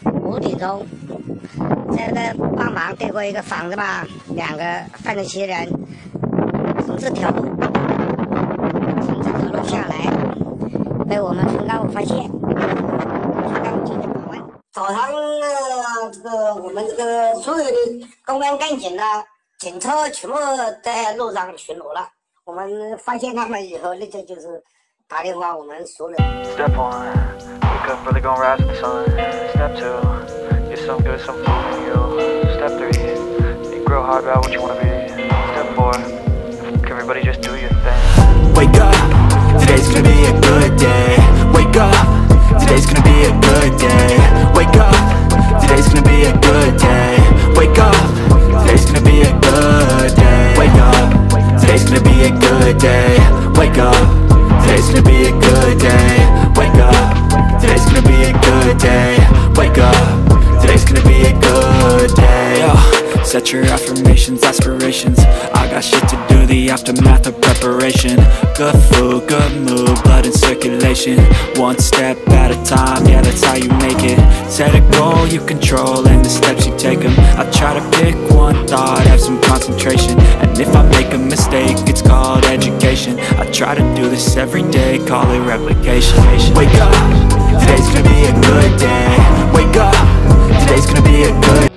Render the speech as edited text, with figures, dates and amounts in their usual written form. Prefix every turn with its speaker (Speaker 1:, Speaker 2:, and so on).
Speaker 1: 5点钟，在这帮忙对过一个房子嘛，2个犯罪嫌疑人从这条路下来，被我们村干部发现，村干部进行盘问。早上我们所有的公安干警警车全部在路上巡逻了。我们发现他们以后，立即就是打电话我们所有。
Speaker 2: Step 1, wake up, really gonna rise with the sun. Step 2, get some good, some food for you. Step 3, think real hard about what you wanna be. Step 4, everybody just do your thing.
Speaker 3: Wake up, today's gonna be a good day. Wake up, today's gonna be a good day. Wake up, today's gonna be a good day. Wake up, today's gonna be a good day. Wake up, today's gonna be a good day. Wake up, today's gonna be a good day. Wake up, today's gonna be a good day. Wake up, today's gonna be a good day. Yo, set your affirmations, aspirations. I got shit to do, the aftermath of preparation. Good food, good mood, blood in circulation. One step at a time, yeah, that's how you make it. Set a goal you control and the steps you take them. I try to pick one thought, have some concentration. And if I make a mistake, it's called education. I try to do this every day, call it replication. Wake up, today's gonna be a good day. Wake up, today's gonna be a good day.